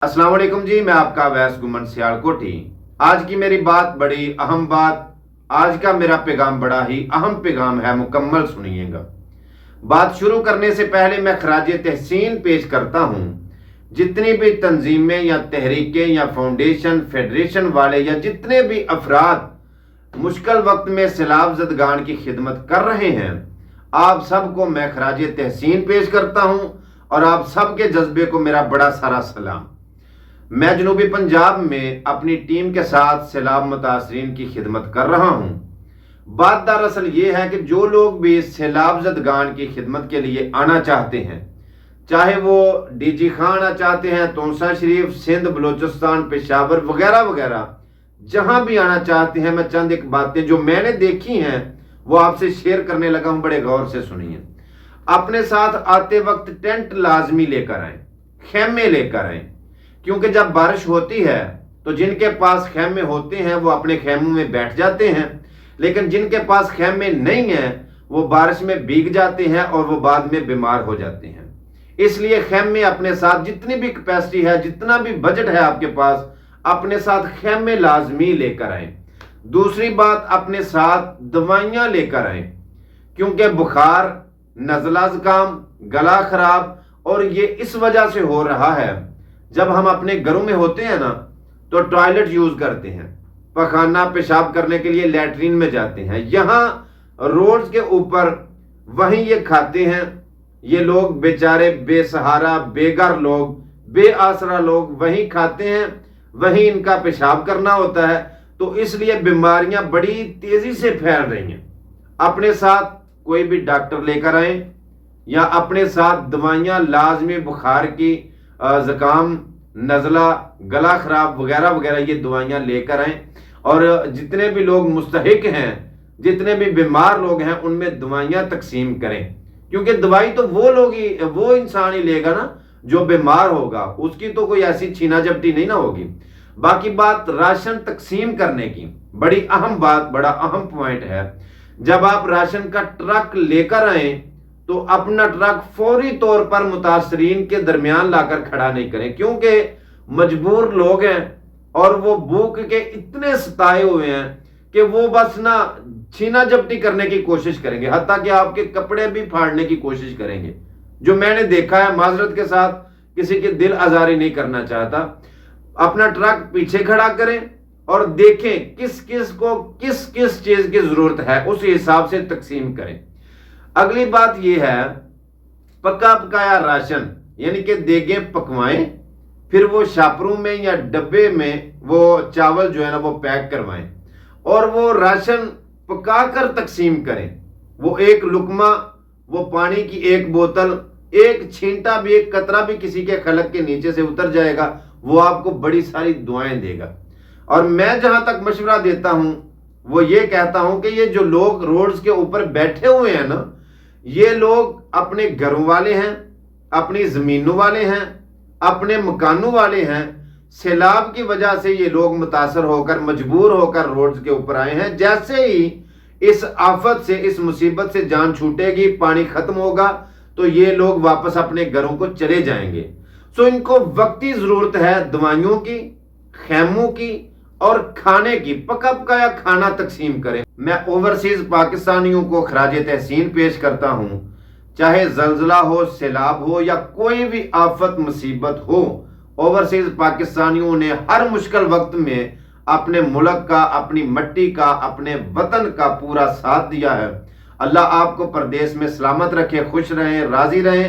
अस्सलाम वालेकुम जी, मैं आपका अवैस गुमन सियालकोटी। आज की मेरी बात बड़ी अहम बात, आज का मेरा पैगाम बड़ा ही अहम पैगाम है, मुकम्मल सुनिएगा। बात शुरू करने से पहले मैं खराज तहसीन पेश करता हूँ जितनी भी तंजीमें या तहरीकें या फाउंडेशन फेडरेशन वाले या जितने भी अफराद मुश्किल वक्त में सैलाब ज़दगान की खिदमत कर रहे हैं, आप सबको मैं खराज तहसीन पेश करता हूँ और आप सबके जज्बे को मेरा बड़ा सारा सलाम। मैं जनूबी पंजाब में अपनी टीम के साथ सैलाब मुतासरीन की खिदमत कर रहा हूँ। बात दरअसल ये है कि जो लोग भी सैलाब ज़दगान की खिदमत के लिए आना चाहते हैं, चाहे वो डीजी खां आना चाहते हैं, तोंसा शरीफ, सिंध, बलोचिस्तान, पेशावर वगैरह वगैरह, जहां भी आना चाहते हैं, मैं चंद एक बातें जो मैंने देखी हैं वो आपसे शेयर करने लगा हूं, बड़े गौर से सुनिए। अपने साथ आते वक्त टेंट लाजमी लेकर आए, खेमे लेकर आए, क्योंकि जब बारिश होती है तो जिनके पास खेमे होते हैं वो अपने खेमों में बैठ जाते हैं, लेकिन जिनके पास खेमे नहीं है वो बारिश में भीग जाते हैं और वो बाद में बीमार हो जाते हैं। इसलिए खेमे अपने साथ, जितनी भी कैपेसिटी है, जितना भी बजट है आपके पास, अपने साथ खेमे लाजमी लेकर आए। दूसरी बात, अपने साथ दवाइयां लेकर आए, क्योंकि बुखार, नज़ला ज़ुकाम, गला खराब, और ये इस वजह से हो रहा है, जब हम अपने घरों में होते हैं ना तो टॉयलेट यूज करते हैं, पखाना पेशाब करने के लिए लैट्रीन में जाते हैं, यहाँ रोड्स के ऊपर वहीं ये खाते हैं। ये लोग बेचारे बेसहारा बेघर लोग, बेआसरा लोग वहीं खाते हैं, वहीं इनका पेशाब करना होता है, तो इसलिए बीमारियां बड़ी तेजी से फैल रही हैं। अपने साथ कोई भी डॉक्टर लेकर आए या अपने साथ दवाइयां लाजमी, बुखार की, ज़ुकाम, नज़ला, गला खराब वगैरह वगैरह, ये दवाइयां लेकर आए। और जितने भी लोग मुस्तहिक हैं, जितने भी बीमार लोग हैं, उनमें दवाइयां तकसीम करें, क्योंकि दवाई तो वो लोग ही, वो इंसान ही लेगा ना जो बीमार होगा, उसकी तो कोई ऐसी छीना झपटी नहीं ना होगी। बाकी बात राशन तकसीम करने की, बड़ी अहम बात, बड़ा अहम पॉइंट है। जब आप राशन का ट्रक लेकर आए तो अपना ट्रक फौरी तौर पर मुतासरीन के दरमियान लाकर खड़ा नहीं करें, क्योंकि मजबूर लोग हैं और वो भूख के इतने सताए हुए हैं कि वो बस ना छीना झपटी करने की कोशिश करेंगे, हत्ता कि आपके कपड़े भी फाड़ने की कोशिश करेंगे, जो मैंने देखा है। माजरत के साथ किसी के दिल आजारी नहीं करना चाहता। अपना ट्रक पीछे खड़ा करें और देखें किस किस को किस किस चीज की जरूरत है, उस हिसाब से तकसीम करें। अगली बात यह है, पका पकाया राशन, यानी कि देगें पकवाएं, फिर वो शापरों में या डब्बे में वो चावल जो है ना वो पैक करवाएं और वो राशन पकाकर तकसीम करें। वो एक लुकमा, वो पानी की एक बोतल, एक छींटा भी, एक कतरा भी किसी के खलक के नीचे से उतर जाएगा, वो आपको बड़ी सारी दुआएं देगा। और मैं जहां तक मशवरा देता हूं वो ये कहता हूं कि ये जो लोग रोड्स के ऊपर बैठे हुए हैं ना, ये लोग अपने घरों वाले हैं, अपनी जमीनों वाले हैं, अपने मकानों वाले हैं। सैलाब की वजह से ये लोग मुतासर होकर, मजबूर होकर रोड्स के ऊपर आए हैं। जैसे ही इस आफत से, इस मुसीबत से जान छूटेगी, पानी खत्म होगा, तो ये लोग वापस अपने घरों को चले जाएंगे। सो इनको वक्ती जरूरत है दवाइयों की, खेमों की और खाने की। पका पकाया खाना तकसीम करें। मैं ओवरसीज पाकिस्तानियों को खराज तहसीन पेश करता हूं, चाहे जलजला हो, सैलाब हो या कोई भी आफत मुसीबत हो, ओवरसीज पाकिस्तानियों ने हर मुश्किल वक्त में अपने मुल्क का, अपनी मट्टी का, अपने वतन का पूरा साथ दिया है। अल्लाह आपको परदेश में सलामत रखे, खुश रहें, राजी रहें।